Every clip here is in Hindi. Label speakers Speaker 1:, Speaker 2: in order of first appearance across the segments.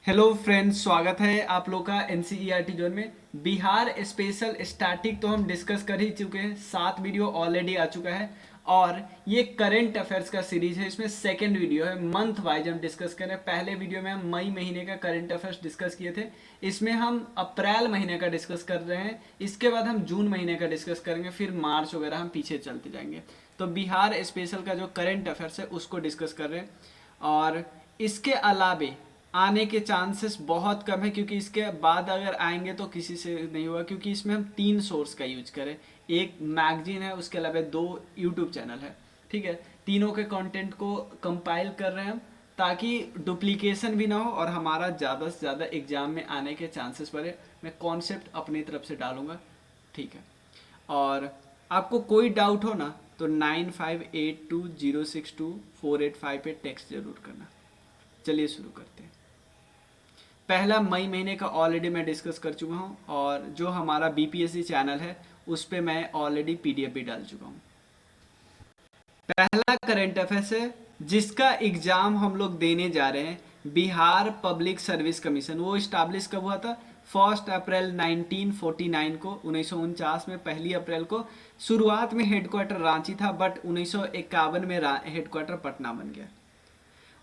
Speaker 1: हेलो फ्रेंड्स, स्वागत है आप लोग का एनसीईआरटी जोन में। बिहार स्पेशल स्टैटिक तो हम डिस्कस कर ही चुके हैं, 7 वीडियो ऑलरेडी आ चुका है। और ये करंट अफेयर्स का सीरीज है, इसमें सेकंड वीडियो है। मंथ वाइज हम डिस्कस करें। पहले वीडियो में हम मई महीने का करंट अफेयर्स डिस्कस किए थे, इसमें हम अप्रैल महीने का डिस्कस कर रहे हैं। इसके बाद हम जून महीने का डिस्कस करेंगे, फिर मार्च वगैरह हम पीछे चलते जाएंगे। तो बिहार स्पेशल का जो करंट अफेयर्स है उसको डिस्कस कर रहे हैं। और इसके अलावे आने के चांसेस बहुत कम है, क्योंकि इसके बाद अगर आएंगे तो किसी से नहीं होगा, क्योंकि इसमें हम 3 सोर्स का यूज करें। एक मैगजीन है, उसके अलावा 2 यूट्यूब चैनल है। ठीक है, तीनों के कंटेंट को कंपाइल कर रहे हैं हम, ताकि डुप्लीकेशन भी ना हो और हमारा ज़्यादा से ज़्यादा एग्जाम में आने के चांसेस बढ़े। मैं कॉन्सेप्ट अपनी तरफ से डालूंगा। ठीक है, और आपको कोई डाउट हो ना तो 9582062485 पे टेक्स्ट जरूर करना। चलिए शुरू करते हैं। पहला मई महीने का ऑलरेडी मैं डिस्कस कर चुका हूँ, और जो हमारा बीपीएससी चैनल है उस पर मैं ऑलरेडी पीडीएफ भी डाल चुका हूँ। पहला करंट अफेयर्स है जिसका एग्जाम हम लोग देने जा रहे हैं। बिहार पब्लिक सर्विस कमीशन वो इस्टाब्लिश कब हुआ था? 1 अप्रैल 1949 को, 1949 में 1 अप्रैल को। शुरुआत में हेडक्वार्टर रांची था, बट 1951 में हेडक्वार्टर पटना बन गया।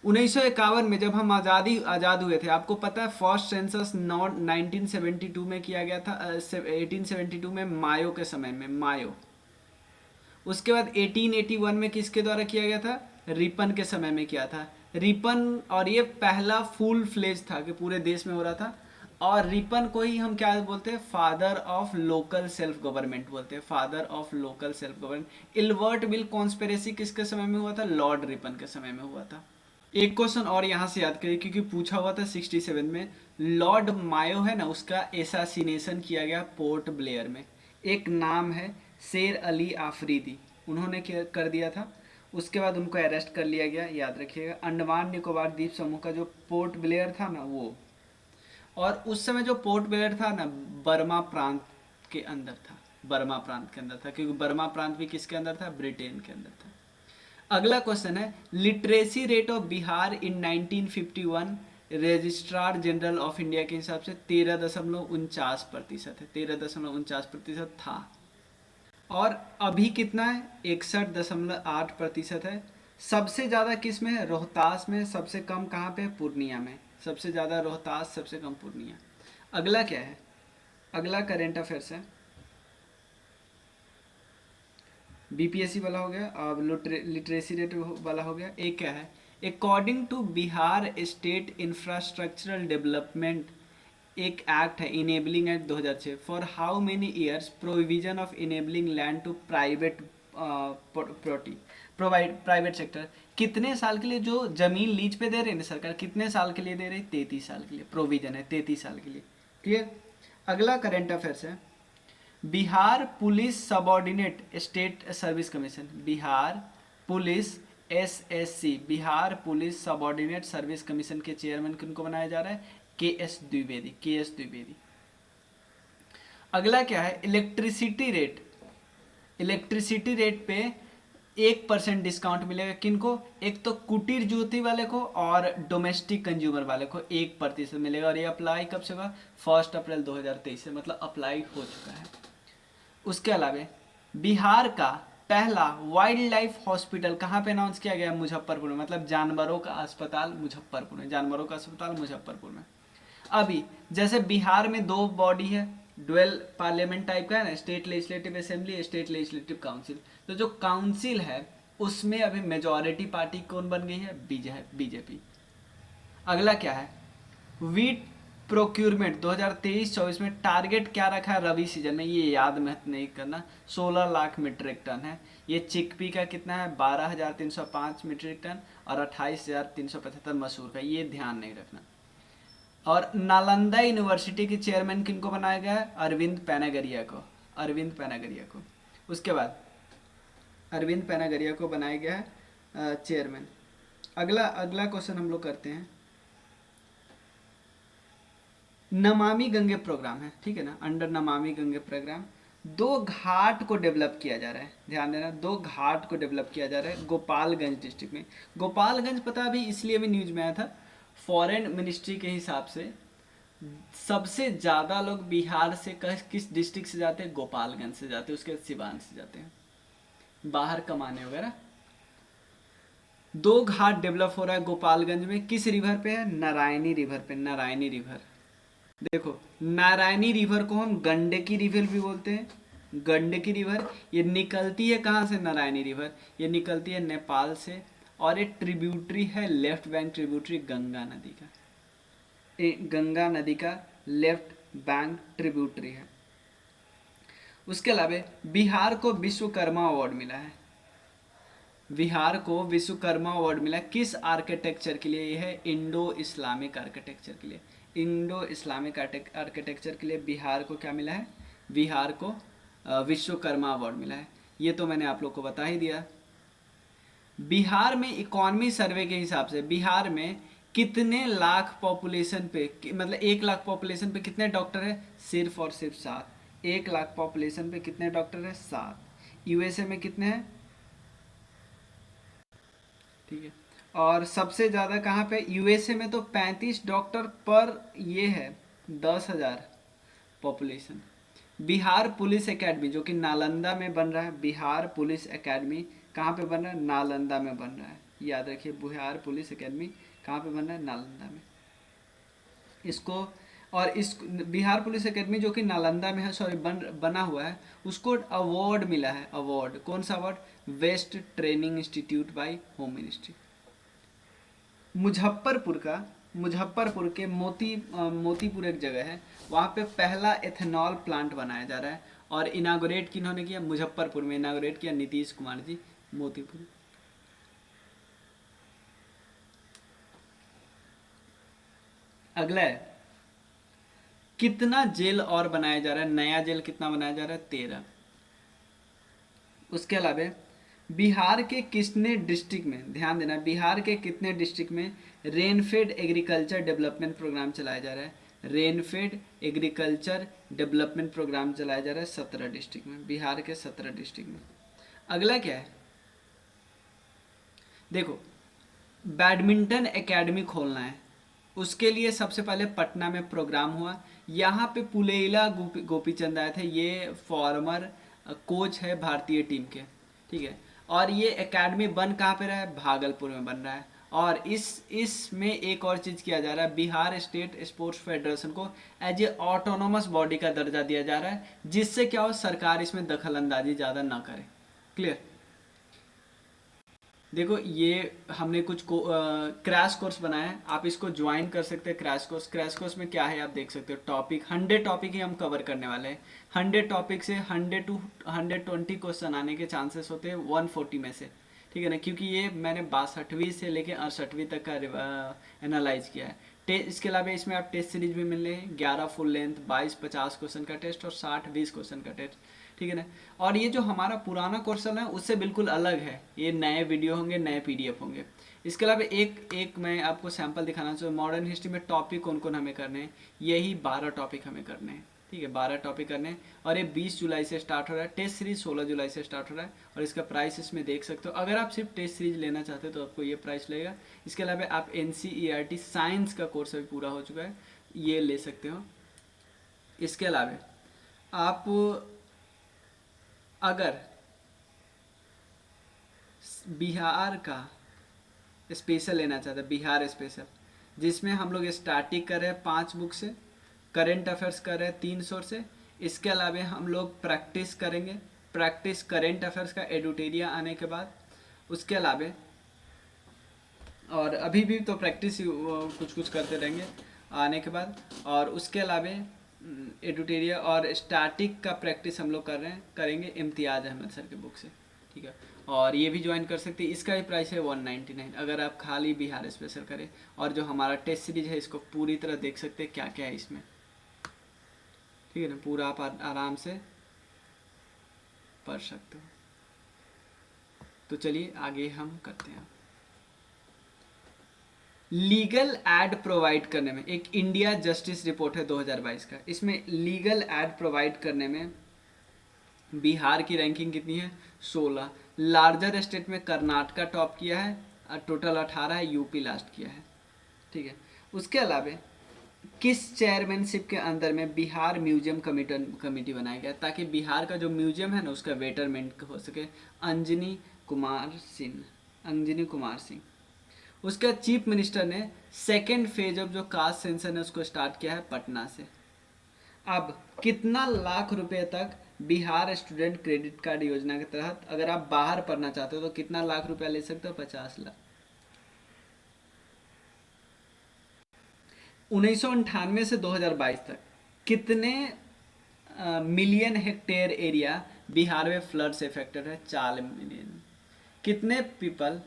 Speaker 1: 1951 में जब हम आज़ाद हुए थे, आपको पता है फर्स्ट सेंसस 1972 में किया गया था, 1872 में मायो के समय में, मायो। उसके बाद 1881 में किसके द्वारा किया गया था? रिपन के समय में किया था, रिपन। और ये पहला फुल फ्लेज था कि पूरे देश में हो रहा था। और रिपन को ही हम क्या बोलते हैं? Father of local self government बोलते हैं, father of local self government. Ilbert bill conspiracy किसके समय में हुआ था? लॉर्ड रिपन के समय में हुआ था। एक क्वेश्चन और यहाँ से याद करिए, क्योंकि पूछा हुआ था 67 में। लॉर्ड मायो है ना, उसका एसासिनेशन किया गया पोर्ट ब्लेयर में। एक नाम है शेर अली आफरीदी, उन्होंने कर दिया था। उसके बाद उनको अरेस्ट कर लिया गया, याद रखिएगा। अंडमान निकोबार द्वीप समूह का जो पोर्ट ब्लेयर था ना वो, और उस समय जो पोर्ट ब्लेयर था ना, बर्मा प्रांत के अंदर था। बर्मा प्रांत के अंदर था, क्योंकि बर्मा प्रांत भी किसके अंदर था? ब्रिटेन के अंदर था। अगला क्वेश्चन है, literacy rate of Bihar in 1951 registrar general of India के हिसाब से 13.49% है, 13.49% था। और अभी कितना है? 61.8% है। सबसे ज़्यादा किस में है? रोहतास में। सबसे कम कहाँ पे? पूर्णिया में। सबसे ज़्यादा रोहतास, सबसे कम पूर्णिया। अगला क्या है? अगला करेंट अफेयर्स है, बीपीएससी वाला हो गया, अब लिटरेसी रेट वाला हो गया। एक क्या है? According to Bihar state infrastructural development, एक एक्ट है, enabling act 2006। For how many years provision of enabling land to private property, provide private sector. कितने साल के लिए जो जमीन लीज पे दे रही है ना सरकार, कितने साल के लिए दे रही? 33 साल के लिए प्रोविजन है, 33 साल के लिए। क्लियर। अगला करेंट अफेयर्स है, Bihar police subordinate state service commission, Bihar police SSC, Bihar police subordinate service commission के चेयरमैन किनको बनाया जा रहा है? के एस द्विवेदी, के एस द्विवेदी। अगला क्या है? इलेक्ट्रिसिटी रेट, इलेक्ट्रिसिटी रेट पे 1% डिस्काउंट मिलेगा। किनको? एक तो कुटीर ज्योति वाले को और डोमेस्टिक कंज्यूमर वाले को 1% मिलेगा। और ये अप्लाई कब से होगा? 1 अप्रैल 2023 से, मतलब अप्लाई हो चुका है। उसके अलावा बिहार का पहला वाइल्ड लाइफ हॉस्पिटल कहाँ पे अनाउंस किया गया? मुजफ्फरपुर में, मतलब जानवरों का अस्पताल मुजफ्फरपुर में, जानवरों का अस्पताल मुजफ्फरपुर में। अभी जैसे बिहार में 2 बॉडी है, डुअल पार्लियामेंट टाइप का है ना, state legislative assembly, state legislative council. तो जो काउंसिल है उसमें अभी मेजॉरिटी पार्टी कौन बन गई है? बीजेपी। अगला क्या है? वीट प्रोक्यूरमेंट 2023-24 में टारगेट क्या रखा है रबी सीजन में? ये याद मत नहीं करना, 16 लाख मीट्रिक टन है। ये चिकपी का कितना है? 12,305 मीट्रिक टन, और 28,375 मसूर का, ये ध्यान नहीं रखना। और नालंदा यूनिवर्सिटी के चेयरमैन किनको बनाया गया है? अरविंद पैनागरिया को, अरविंद पैनागरिया को। उसके बाद अरविंद पैनागरिया को बनाया गया है चेयरमैन। अगला अगला क्वेश्चन हम लोग करते हैं, नमामि गंगे प्रोग्राम है, ठीक है ना, अंडर नमामि गंगे प्रोग्राम 2 घाट को डेवलप किया जा रहा है। ध्यान देना, 2 घाट को डेवलप किया जा रहा है गोपालगंज डिस्ट्रिक्ट में। गोपालगंज पता अभी इसलिए भी न्यूज में आया था, फॉरेन मिनिस्ट्री के हिसाब से सबसे ज़्यादा लोग बिहार से किस डिस्ट्रिक्ट से जाते हैं? गोपालगंज से जाते हैं, उसके बाद सिवान से जाते हैं बाहर कमाने वगैरह। 2 घाट डेवलप हो रहा है गोपालगंज में, किस रिवर पे है? नारायणी रिवर पे। नारायणी रिवर, देखो नारायणी रिवर को हम गंडकी रिवर भी बोलते हैं। गंडकी रिवर ये निकलती है कहाँ से? नारायणी रिवर ये निकलती है नेपाल से, और ये ट्रिब्यूटरी है, लेफ्ट बैंक ट्रिब्यूटरी गंगा नदी का। गंगा नदी का लेफ्ट बैंक ट्रिब्यूटरी है। उसके अलावा बिहार को विश्वकर्मा अवार्ड मिला है। बिहार को विश्वकर्मा अवार्ड मिला किस आर्किटेक्चर के लिए? यह है इंडो इस्लामिक आर्किटेक्चर के लिए। इंडो इस्लामिक आर्किटेक्चर के लिए बिहार को क्या मिला है? बिहार को विश्वकर्मा अवार्ड मिला है। ये तो मैंने आप लोग को बता ही दिया। बिहार में इकॉनमी सर्वे के हिसाब से बिहार में कितने लाख पॉपुलेशन पे, मतलब 1 लाख पॉपुलेशन पे कितने डॉक्टर है? सिर्फ और सिर्फ 7। 1 लाख पॉपुलेशन पे कितने डॉक्टर है? 7। यूएसए में कितने हैं? ठीक है। और सबसे ज़्यादा कहाँ पे? यूएसए में तो 35 डॉक्टर पर ये है 10,000 पॉपुलेशन। बिहार पुलिस एकेडमी जो कि नालंदा में बन रहा है, बिहार पुलिस एकेडमी कहाँ पे बन रहा है? नालंदा में बन रहा है। याद रखिए, बिहार पुलिस एकेडमी कहाँ पे बन रहा है? नालंदा में। इसको और इस बिहार पुलिस एकेडमी जो कि नालंदा में है, सॉरी बना हुआ है, उसको अवार्ड मिला है। अवार्ड कौन सा award? West training institute by home ministry. Muzaffarpur के मोतीपुर एक जगह है, वहाँ पे पहला एथेनॉल प्लांट बनाया जा रहा है, और इनागोरेट किन्होंने किया? मुजफ्फरपुर में इनागोरेट किया नीतीश कुमार जी। मोतीपुर। अगला है, कितना जेल और बनाया जा रहा है? नया जेल कितना बनाया जा रहा है? 13। उसके अलावा बिहार के कितने डिस्ट्रिक्ट में, ध्यान देना, बिहार के कितने डिस्ट्रिक्ट में रेनफेड एग्रीकल्चर डेवलपमेंट प्रोग्राम चलाया जा रहा है? रेनफेड एग्रीकल्चर डेवलपमेंट प्रोग्राम चलाया जा रहा है 17 डिस्ट्रिक्ट में, बिहार के 17 डिस्ट्रिक्ट में। अगला क्या है? देखो, बैडमिंटन एकेडमी खोलना है, उसके लिए सबसे पहले पटना में प्रोग्राम हुआ। यहाँ पे पुलेला गोपीचंद आए थे, ये फॉर्मर कोच है भारतीय टीम के, ठीक है। और ये एकेडमी बन कहाँ पे रहा है? भागलपुर में बन रहा है। और इसमें एक और चीज़ किया जा रहा है, बिहार स्टेट स्पोर्ट्स फेडरेशन को एज ए ऑटोनोमस बॉडी का दर्जा दिया जा रहा है, जिससे क्या हो, सरकार इसमें दखल अंदाजी ज़्यादा ना करे। क्लियर? देखो, ये हमने कुछ क्रैश कोर्स बनाया है, आप इसको ज्वाइन कर सकते हैं। क्रैश कोर्स में क्या है आप देख सकते हो। टॉपिक 100 टॉपिक ही हम कवर करने वाले हैं। 100 टॉपिक से 100 to 120 क्वेश्चन आने के चांसेस होते हैं 140 में से, ठीक है ना, क्योंकि ये मैंने 62वीं से लेके 68वीं तक का एनालाइज किया है। इसके अलावा इसमें आप टेस्ट सीरीज भी मिल रहे हैं, 11 फुल लेंथ, 22-50 क्वेश्चन का टेस्ट और 60-20 क्वेश्चन का टेस्ट, ठीक है ना। और ये जो हमारा पुराना कोर्स है उससे बिल्कुल अलग है, ये नए वीडियो होंगे, नए पीडीएफ होंगे। इसके अलावा एक मैं आपको सैंपल दिखाना चाहूँ, मॉडर्न हिस्ट्री में टॉपिक कौन कौन हमें करने हैं, यही 12 टॉपिक हमें करने हैं, ठीक है, 12 टॉपिक करने हैं। और ये 20 जुलाई से स्टार्ट हो रहा है, टेस्ट सीरीज 16 जुलाई से स्टार्ट हो रहा है, और इसका प्राइस इसमें देख सकते हो। अगर आप सिर्फ टेस्ट सीरीज लेना चाहते हो तो आपको ये प्राइस लगेगा। इसके अलावा आप NCERT साइंस का कोर्स अभी पूरा हो चुका है, ये ले सकते हो। इसके अलावा आप अगर बिहार का स्पेशल लेना चाहते हैं, बिहार स्पेशल, जिसमें हम लोग स्टार्टिंग कर रहे हैं 5 बुक से, करेंट अफेयर्स कर रहे हैं 3 सोर्स से, इसके अलावा हम लोग प्रैक्टिस करेंगे, प्रैक्टिस करेंट अफेयर्स का एडुटेरिया आने के बाद। उसके अलावा और अभी भी तो प्रैक्टिस कुछ कुछ करते रहेंगे आने के बाद। और उसके अलावा एडुटेरिया और स्टैटिक का प्रैक्टिस हम लोग कर रहे हैं, करेंगे इम्तियाज़ अहमद सर के बुक से, ठीक है। और ये भी ज्वाइन कर सकते हैं, इसका भी प्राइस है 199 अगर आप खाली बिहार स्पेशल करें। और जो हमारा टेस्ट सीरीज है इसको पूरी तरह देख सकते हैं क्या क्या है इसमें, ठीक है ना, पूरा आप आराम से पढ़ सकते हो। तो चलिए आगे हम करते हैं। लीगल एड प्रोवाइड करने में, एक इंडिया जस्टिस रिपोर्ट है 2022 का, इसमें लीगल एड प्रोवाइड करने में बिहार की रैंकिंग कितनी है? 16। लार्जर स्टेट में कर्नाटका टॉप किया है, टोटल 18 है, यूपी लास्ट किया है। ठीक है। उसके अलावा किस चेयरमैनशिप के अंदर में बिहार म्यूजियम कमेटी बनाया गया ताकि बिहार का जो म्यूजियम है ना उसका बेटरमेंट हो सके? अंजनी कुमार सिंह। उसके बाद चीफ मिनिस्टर ने सेकेंड फेज ऑफ जो कास्ट सेंसर है उसको स्टार्ट किया है पटना से। अब कितना लाख रुपए तक बिहार स्टूडेंट क्रेडिट कार्ड योजना के तहत अगर आप बाहर पढ़ना चाहते हो तो कितना लाख रुपया ले सकते हो? 50 लाख। 1998 से 2022 तक कितने मिलियन हेक्टेयर एरिया बिहार में फ्लड से इफेक्टेड है? 4 मिलियन। कितने people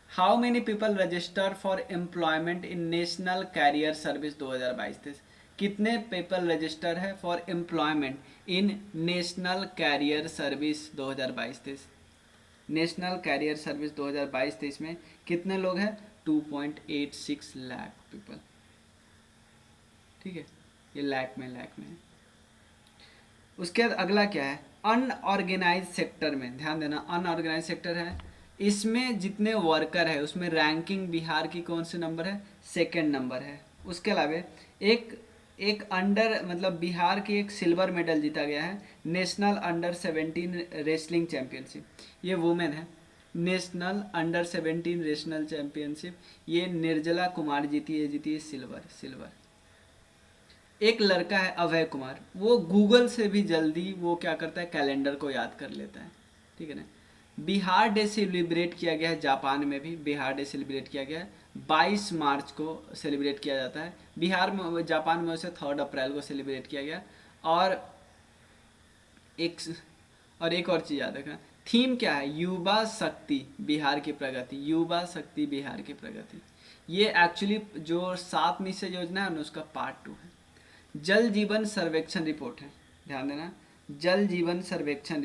Speaker 1: how many people register for employment in national career service 2022-23? कितने पीपल रजिस्टर है for employment in national career service 2022-23? National career service 2022-23 में कितने लोग हैं? 2.86 लाख पीपल। ठीक है, ये लाख में है। उसके बाद अगला क्या है? अनऑर्गेनाइज सेक्टर में ध्यान देना, अनऑर्गेनाइज सेक्टर है, इसमें जितने वर्कर है उसमें रैंकिंग बिहार की कौन से नंबर है? सेकंड नंबर है। उसके अलावा एक एक अंडर मतलब बिहार की एक सिल्वर मेडल जीता गया है नेशनल अंडर 17 रेसलिंग चैंपियनशिप, ये वुमेन है। नेशनल अंडर 17 रेशनल चैंपियनशिप ये निर्जला कुमार जीती है सिल्वर। एक लड़का है अभय कुमार, वो गूगल से भी जल्दी वो क्या करता है? कैलेंडर को याद कर लेता है। ठीक है ना। बिहार डे सेलिब्रेट किया गया है जापान में भी, बिहार डे सेलिब्रेट किया गया है 22 मार्च को सेलिब्रेट किया जाता है। बिहार में जापान में उसे 3 अप्रैल को सेलिब्रेट किया गया। और एक और चीज़ याद रखना, थीम क्या है? युवा शक्ति बिहार की प्रगति, युवा शक्ति बिहार की प्रगति। ये एक्चुअली जो 7 निश्चय योजना है ना उसका पार्ट 2 है। जल जीवन सर्वेक्षण रिपोर्ट है, ध्यान देना, जल जीवन सर्वेक्षण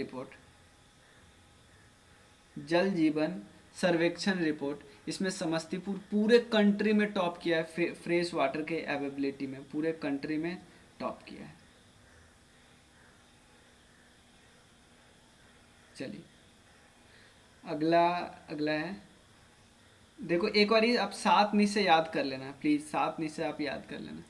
Speaker 1: रिपोर्ट, इसमें समस्तीपुर पूरे कंट्री में टॉप किया है फ्रेश वाटर के अवेलेबिलिटी में, पूरे कंट्री में टॉप किया है। चलिए अगला है, देखो एक बार आप 7 निश्चय याद कर लेना प्लीज, 7 निश्चय आप याद कर लेना।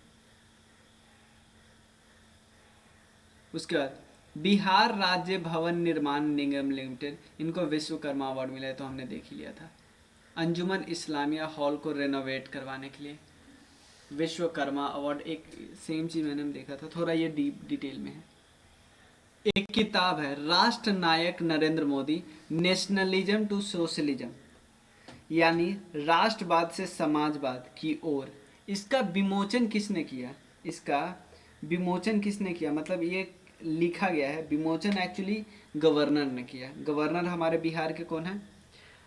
Speaker 1: उसके बाद बिहार राज्य भवन निर्माण निगम लिमिटेड, इनको विश्वकर्मा अवार्ड मिला है, तो हमने देख ही लिया था। अंजुमन इस्लामिया हॉल को रेनोवेट करवाने के लिए विश्वकर्मा अवार्ड, एक सेम चीज मैंने देखा था, थोड़ा ये डीप डिटेल में है। एक किताब है राष्ट्र नायक Narendra Modi, nationalism to socialism, यानी राष्ट्रवाद से समाजवाद की ओर। इसका विमोचन किसने किया? मतलब ये लिखा गया है, विमोचन एक्चुअली गवर्नर ने किया। गवर्नर हमारे बिहार के कौन है?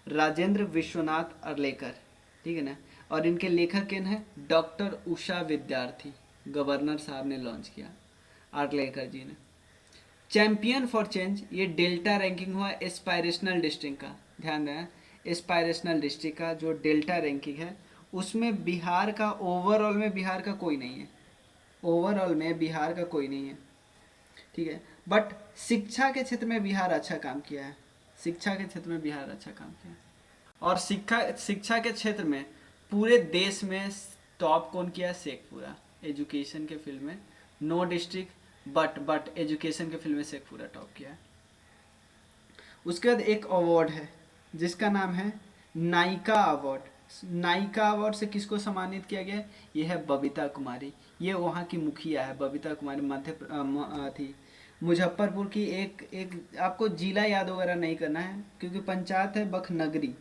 Speaker 1: राजेंद्र विश्वनाथ अर्लेकर, ठीक है ना। और इनके लेखक कौन है? डॉक्टर उषा विद्यार्थी, गवर्नर साहब ने लॉन्च किया, अर्लेकर जी ने। चैंपियन फॉर चेंज, ये डेल्टा रैंकिंग हुआ एस्पायरेशनल डिस्ट्रिक्ट का, ध्यान देना, एस्पायरेशनल डिस्ट्रिक्ट का जो डेल्टा रैंकिंग है उसमें बिहार का ओवरऑल में बिहार का कोई नहीं है, ठीक है। बट शिक्षा के क्षेत्र में बिहार अच्छा काम किया है, और शिक्षा के क्षेत्र में पूरे देश में टॉप कौन किया है? शेखपुरा। एजुकेशन के फील्ड में नो डिस्ट्रिक्ट बट एजुकेशन के फील्ड में शेखपुरा टॉप किया है। उसके बाद एक अवार्ड है जिसका नाम है नायिका अवार्ड। नायिका अवार्ड से किसको सम्मानित किया गया? यह है बबीता कुमारी, ये वहाँ की मुखिया है बबीता कुमारी, थी मुजफ्फरपुर की। एक आपको जिला याद वगैरह नहीं करना है क्योंकि पंचायत है बखनगरी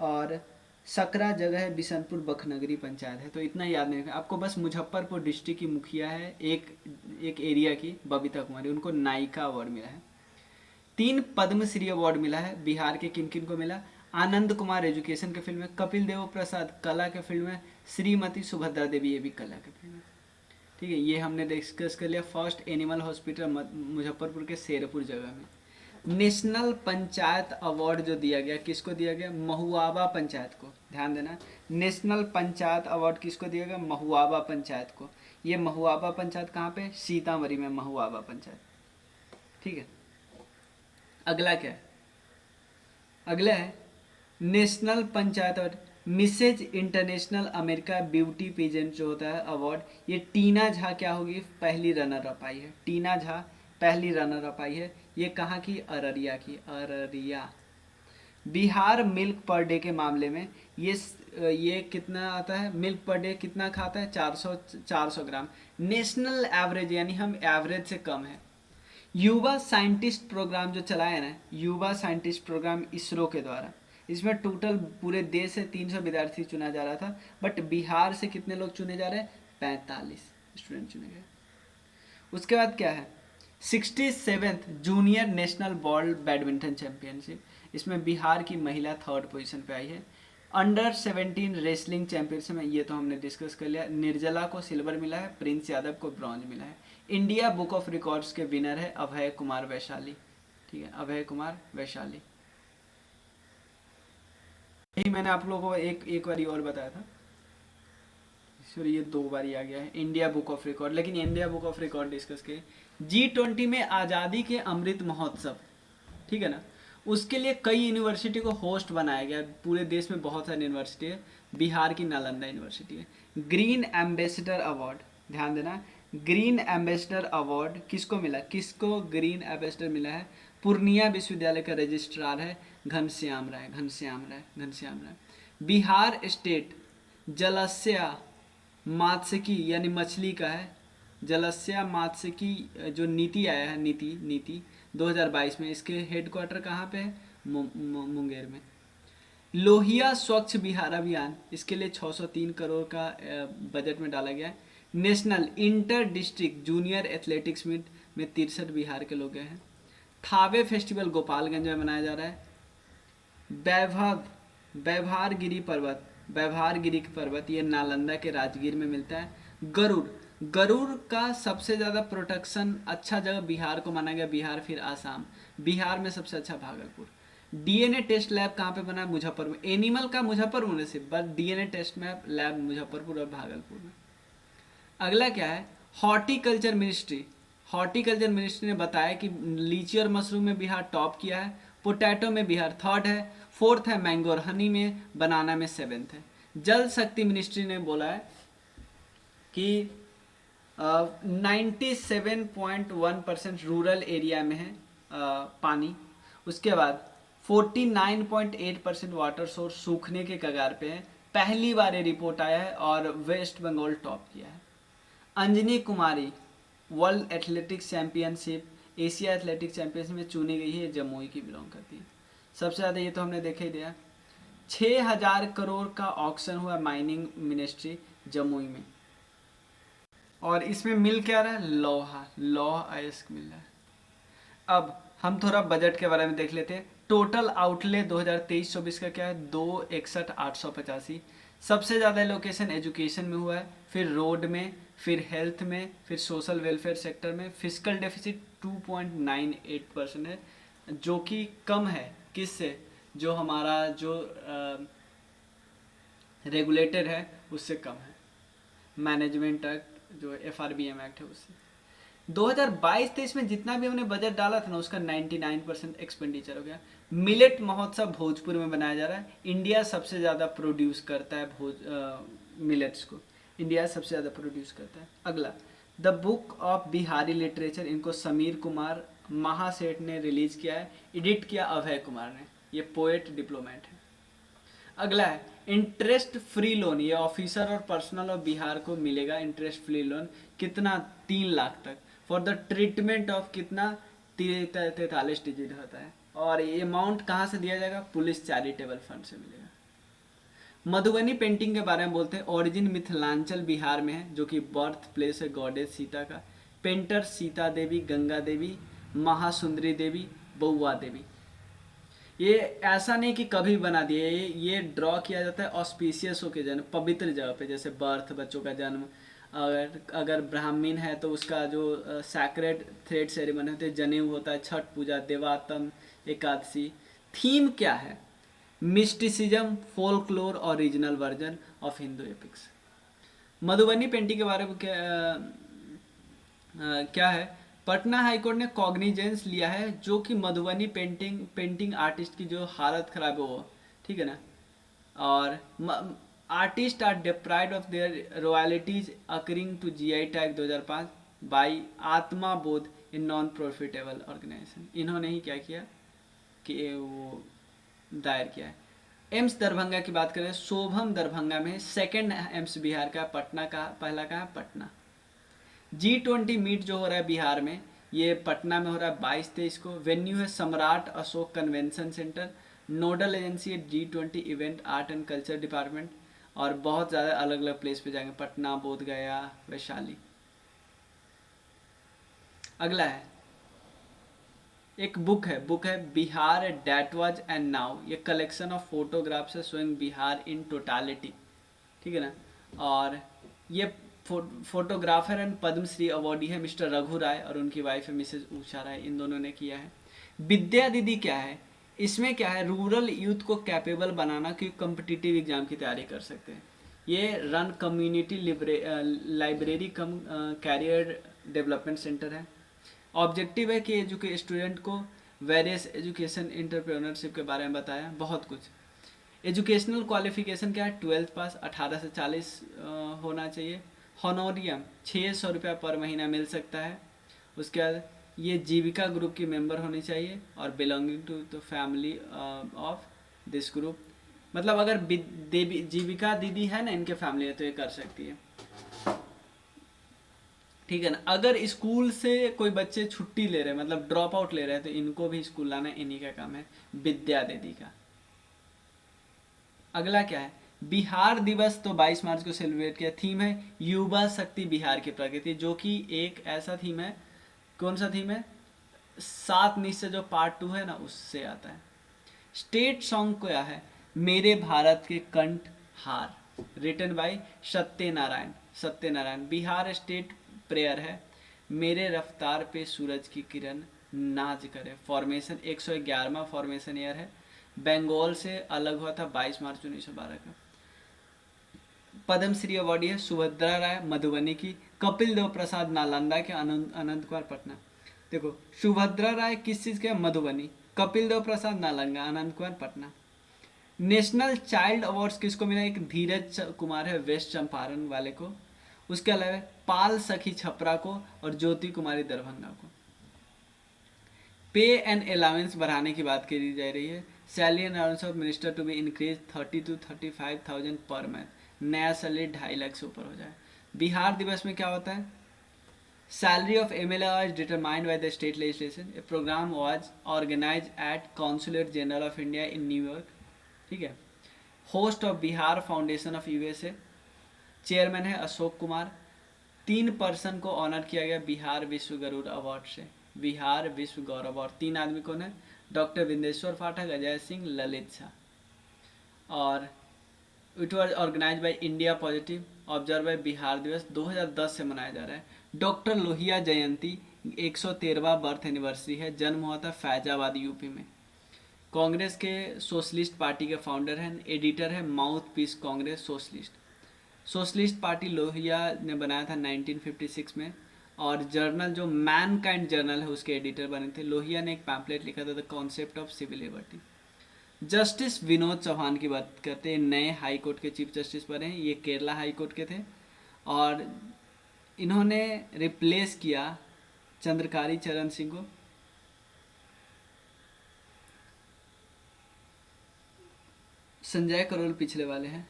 Speaker 1: और सकरा जगह है बिशनपुर, बखनगरी पंचायत है, तो इतना याद नहीं रखना आपको। बस मुजफ्फरपुर डिस्ट्रिक्ट की मुखिया है एक एरिया की, बबीता कुमारी, उनको नायिका अवार्ड मिला है। 3 पद्मश्री अवार्ड मिला है बिहार के, किन किन को मिला? आनंद कुमार एजुकेशन के फील्ड में, कपिल देव प्रसाद कला के फील्ड में, श्रीमती सुभद्रा देवी ये भी कला के फील्ड में, ठीक है। ये हमने डिस्कस कर लिया। फर्स्ट एनिमल हॉस्पिटल मुजफ्फरपुर के शेरपुर जगह में। नेशनल पंचायत अवार्ड जो दिया गया किसको दिया गया? महुआबा पंचायत को, ध्यान देना, नेशनल पंचायत अवार्ड किसको दिया गया? महुआबा पंचायत को। ये महुआबा पंचायत कहाँ पे? सीतामढ़ी में महुआबा पंचायत, ठीक है। अगला क्या है? अगला है national panchayat award. Mrs international America beauty pageant जो होता है अवार्ड, ये टीना झा क्या होगी, पहली रनर अप आई है। टीना झा पहली रनर अप आई है। ये कहाँ की, अररिया की, Araria. Bihar milk per day के मामले में ये कितना आता है, मिल्क पर डे कितना खाता है, 400 ग्राम। नेशनल एवरेज यानी हम एवरेज से कम है। युवा साइंटिस्ट प्रोग्राम जो चलाया ना, युवा साइंटिस्ट प्रोग्राम इसरो के द्वारा, इसमें टोटल पूरे देश से 300 विद्यार्थी चुना जा रहा था, बट बिहार से कितने लोग चुने जा रहे हैं, 45 स्टूडेंट चुने गए। उसके बाद क्या है, 67th junior national world badminton championship, इसमें बिहार की महिला 3rd पोजीशन पे आई है। अंडर 17 रेसलिंग चैंपियनशिप में, ये तो हमने डिस्कस कर लिया, निर्जला को सिल्वर मिला है, प्रिंस यादव को ब्रॉन्ज मिला है। इंडिया बुक ऑफ रिकॉर्ड्स के विनर है अभय कुमार वैशाली, ठीक है, अभय कुमार वैशाली। यही मैंने आप लोगों को एक बारी और बताया था, सॉरी ये 2 बारी आ गया है इंडिया बुक ऑफ रिकॉर्ड, लेकिन India book of record discuss किए। G20 में आज़ादी के अमृत महोत्सव, ठीक है ना, उसके लिए कई यूनिवर्सिटी को होस्ट बनाया गया। पूरे देश में बहुत सारी यूनिवर्सिटी है, बिहार की नालंदा यूनिवर्सिटी है। ग्रीन एम्बेसडर अवार्ड, ध्यान देना, ग्रीन एम्बेसडर अवार्ड किसको मिला, किसको ग्रीन एम्बेसडर मिला है, पूर्णिया विश्वविद्यालय का रजिस्ट्रार है घनश्याम राय, घनश्याम राय, घनश्याम राय। बिहार स्टेट जलस्या मात्स्यिकी यानी मछली का है, जलस्या मात्स्यिकी जो नीति आया है, नीति 2022 में, इसके हेडक्वार्टर कहाँ पे है, मुंगेर में। लोहिया स्वच्छ बिहार अभियान, इसके लिए 603 करोड़ का बजट में डाला गया है। National inter district junior athletics meet में 63 बिहार के लोग गए हैं। थावे फेस्टिवल गोपालगंज में मनाया जा रहा है। वैभारगिरी पर्वत, वैभारगिरी पर्वत ये नालंदा के राजगीर में मिलता है। गरुड़ का सबसे ज़्यादा प्रोटेक्शन अच्छा जगह बिहार को माना गया, बिहार फिर आसाम, बिहार में सबसे अच्छा भागलपुर। डीएनए टेस्ट लैब कहाँ पे बना है, मुजफ्फरपुर। एनिमल का मुजफ्फरपुर में से, बट डीएनए टेस्ट में लैब मुजफ्फरपुर और भागलपुर में। अगला क्या है, हॉर्टिकल्चर मिनिस्ट्री, हॉर्टिकल्चर मिनिस्ट्री ने बताया कि लीची और मशरूम में बिहार टॉप किया है, पोटैटो में बिहार 3rd है, 4th है मैंगो और हनी में, बनाना में 7th है। जल शक्ति मिनिस्ट्री ने बोला है कि 97.1% रूरल एरिया में है पानी। उसके बाद 49.8% वाटर सोर्स सूखने के कगार पे है, पहली बार ये रिपोर्ट आया है, और वेस्ट बंगाल टॉप किया है। Anjani Kumari world athletics championship, Asia athletics championship में चुनी गई है, जमुई की बिलोंग करती है। सबसे ज़्यादा ये तो हमने देखा ही दिया, 6000 करोड़ का ऑक्शन हुआ माइनिंग मिनिस्ट्री जमुई में, और इसमें मिल क्या रहा है, लौह अयस्क मिल रहा है। अब हम थोड़ा बजट के बारे में देख लेते हैं। टोटल आउटले 2023-24 का क्या है, 261,885। सबसे ज़्यादा लोकेशन एजुकेशन में हुआ है, फिर रोड में, फिर हेल्थ में, फिर सोशल वेलफेयर सेक्टर में। फिजिकल डेफिसिट 2.98% है, जो कि कम है किससे, जो हमारा जो रेगुलेटर है उससे कम है, मैनेजमेंट एक्ट जो FRBM एक्ट है उससे। 2022-23 में जितना भी हमने बजट डाला था ना, उसका 99% एक्सपेंडिचर हो गया। मिलेट महोत्सव भोजपुर में बनाया जा रहा है। इंडिया सबसे ज़्यादा प्रोड्यूस करता है मिलेट्स को, इंडिया सबसे ज़्यादा प्रोड्यूस करता है। अगला, the book of Bihari literature, इनको समीर कुमार महासेठ ने रिलीज किया है, एडिट किया अभय कुमार ने, ये पोएट डिप्लोमेट है। अगला है इंटरेस्ट फ्री लोन, ये ऑफिसर और पर्सनल ऑफ बिहार को मिलेगा इंटरेस्ट फ्री लोन, कितना, 3 लाख तक, फॉर द ट्रीटमेंट ऑफ कितना, 43 डिजिट होता है। और ये अमाउंट कहाँ से दिया जाएगा, पुलिस चैरिटेबल फंड से मिलेगा। मधुबनी पेंटिंग के बारे में बोलते हैं, ओरिजिन मिथिलांचल बिहार में है, जो कि बर्थ प्लेस है गॉडेस सीता का। पेंटर सीता देवी, गंगा देवी, महासुंदरी देवी, बउआ देवी। ये ऐसा नहीं कि कभी बना दिए, ये ड्रॉ किया जाता है ऑस्पिशियस के जन्म, पवित्र जगह पे, जैसे बर्थ, बच्चों का जन्म। अगर ब्राह्मण है तो उसका जो सैक्रेड थ्रेड सेरेमनी होती है, जनेऊ होता है, छठ पूजा, देवातम एकादशी। थीम क्या है, मिस्टिसिज्म, फोल्कलोर और regional version of Hindu epics. Madhubani painting के बारे में क्या है, पटना हाईकोर्ट ने कॉग्निजेंस लिया है, जो कि मधुबनी पेंटिंग आर्टिस्ट की जो हालत खराब है वो, ठीक है ना, और artist are deprived of their royalties accruing to GI tag 2005 by Atma Bodh in non profitable organisation. इन्होंने ही क्या किया कि वो दायर किया है। एम्स दरभंगा की बात करें, शोभम दरभंगा में, सेकंड एम्स बिहार का, पटना का पहला का है पटना। G20 मीट जो हो रहा है बिहार में, ये पटना में हो रहा है 22-23 को। वेन्यू है सम्राट Ashok convention centre. Nodal agency है G20 event art and culture department. और बहुत ज़्यादा अलग अलग प्लेस पे जाएंगे, पटना, बोध गया, वैशाली। अगला है एक बुक है Bihar that was and now. ये कलेक्शन ऑफ फोटोग्राफ्स है शोइंग बिहार इन टोटालिटी, ठीक है ना। और ये फोटोग्राफर एंड पद्मश्री अवार्डी है मिस्टर रघु राय, और उनकी वाइफ है मिसेज उषा राय, इन दोनों ने किया है। विद्या दीदी क्या है, इसमें क्या है, रूरल यूथ को कैपेबल बनाना कि कम्पिटिटिव एग्जाम की तैयारी कर सकते हैं। ये रन कम्युनिटी लाइब्रेरी कम कैरियर डेवलपमेंट सेंटर है। ऑब्जेक्टिव है कि स्टूडेंट को वेरियस एजुकेशन एंटरप्रेन्योरशिप के बारे में बताया, बहुत कुछ। एजुकेशनल क्वालिफिकेशन क्या है, 12th पास, 18 से 40 होना चाहिए। हॉनोरियम 600 रुपया पर महीना मिल सकता है। उसके बाद ये जीविका ग्रुप की मेंबर होनी चाहिए और belonging to the family of this group. मतलब अगर जीविका दीदी है ना इनके फैमिली में तो ये कर सकती है, ठीक है ना। अगर स्कूल से कोई बच्चे छुट्टी ले रहे हैं, मतलब ड्रॉप आउट ले रहे हैं, तो इनको भी स्कूल लाना इन्हीं का काम है, विद्या दीदी का। अगला क्या है, बिहार दिवस तो 22 मार्च को सेलिब्रेट किया। थीम है युवा शक्ति बिहार की प्रगति, जो कि एक ऐसा थीम है, कौन सा थीम है, 7 निश्चय जो पार्ट 2 है ना उससे आता है। स्टेट सॉन्ग क्या है, मेरे भारत के कंठ हार, written by Satyanarayan. Bihar state prayer है मेरे रफ्तार पे सूरज की किरण नाच करे। फॉर्मेशन 111वां फॉर्मेशन ईयर है। बंगाल से अलग हुआ था 22 मार्च 1912 का। पद्मश्री अवार्डी है सुभद्रा राय मधुबनी की। कपिल देव प्रसाद नालंदा के। अनंत कुमार पटना। देखो सुभद्रा राय किस चीज़ के, Madhubani. Kapil Dev Prasad Nalanda, Anant Kumar Patna. National child awards किसको मिला, एक धीरज कुमार है वेस्ट चंपारण वाले को। उसके अलावा पाल सखी छपरा को और ज्योति कुमारी दरभंगा को। पे एंड अलाउंस बढ़ाने की बात करी जा रही है। Salary and allowance of minister to be increase 30 to 35,000 per month. नया सैलरी 2.5 लाख से ऊपर हो जाए। बिहार दिवस में क्या होता है, salary of MLA was determined by the state legislation. A program was organize at consulate general of India in न्यूयॉर्क, ठीक है। Host of Bihar foundation of USA, chairman है अशोक कुमार। 3 पर्सन को ऑनर किया गया बिहार विश्व गरुड़ अवार्ड से, बिहार विश्व गौरव अवार्ड। 3 आदमी कौन है, डॉक्टर विंदेश्वर पाठक, अजय सिंह, ललित शाह। और it was organize by India positive, observe by Bihar दिवस 2010 से मनाया जा रहा है। डॉक्टर लोहिया जयंती 113वां बर्थ एनिवर्सरी है। जन्म हुआ था फैजाबाद यूपी में। कांग्रेस के सोशलिस्ट पार्टी के फाउंडर हैं, एडिटर है mouth piece Congress socialist. Socialist party Lohia ने बनाया था 1956 में। और जर्नल जो मैन काइंड जर्नल है उसके एडिटर बने थे। लोहिया ने एक पैम्पलेट लिखा था the concept of civil liberty. Justice Vinod Chauhan की बात करते हैं, नए हाई कोर्ट के चीफ जस्टिस बने हैं। ये केरला हाई कोर्ट के थे और इन्होंने रिप्लेस किया चंद्रकारी चरण सिंह को। संजय करोल पिछले वाले हैं।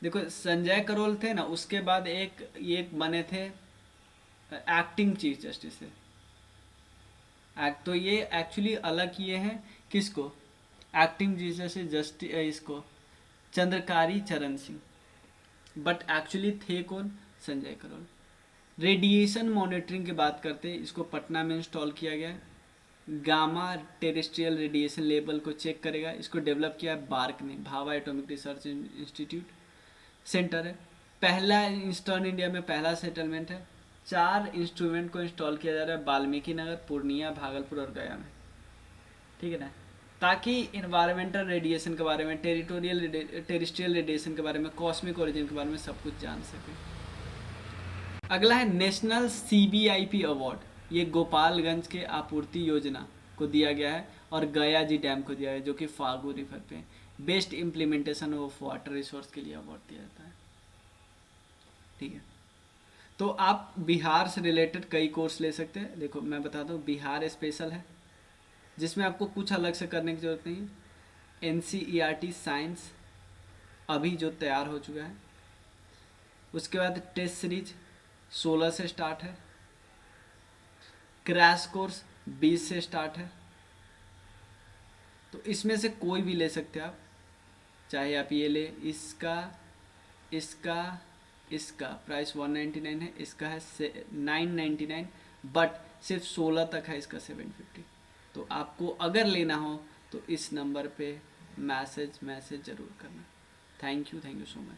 Speaker 1: देखो संजय करोल थे ना, उसके बाद एक बने थे एक्टिंग चीफ जस्टिस है। तो ये एक्चुअली अलग किए हैं किसको, एक्टिंग चीफ जस्टिस इसको चंद्रकारी चरण सिंह, बट एक्चुअली थे कौन, संजय करोल। रेडिएशन मॉनिटरिंग की बात करते हैं, इसको पटना में इंस्टॉल किया गया है। गामा टेरेस्ट्रियल रेडिएशन लेवल को चेक करेगा। इसको डेवलप किया है बार्क ने, Bhabha atomic research institute centre है। पहला ईस्टर्न इंडिया में पहला सेटलमेंट है। 4 इंस्ट्रूमेंट को इंस्टॉल किया जा रहा है वाल्मीकि नगर, पूर्णिया, भागलपुर और गया में, ठीक है ना, ताकि इन्वायरमेंटल रेडिएशन के बारे में, टेरेस्ट्रियल रेडिएशन के बारे में, कॉस्मिक ओरिजिन के बारे में सब कुछ जान सके। अगला है नेशनल CBIP अवार्ड। ये गोपालगंज के आपूर्ति योजना को दिया गया है और गया जी डैम को दिया है जो कि फागू रिवर पे best implementation of water resource के लिए अवार्ड दिया जाता है। ठीक है, तो आप बिहार से रिलेटेड कई कोर्स ले सकते हैं। देखो मैं बता दूं, बिहार स्पेशल है जिसमें आपको कुछ अलग से करने की जरूरत नहीं है। NCERT साइंस अभी जो तैयार हो चुका है, उसके बाद टेस्ट सीरीज 16 से स्टार्ट है, क्रैश कोर्स 20 से स्टार्ट है। तो इसमें से कोई भी ले सकते हैं आप, चाहे आप ये ले, इसका इसका इसका प्राइस 199 है, इसका है 999, बट सिर्फ 16 तक है, इसका 750। तो आपको अगर लेना हो तो इस नंबर पे मैसेज ज़रूर करना। Thank you so much.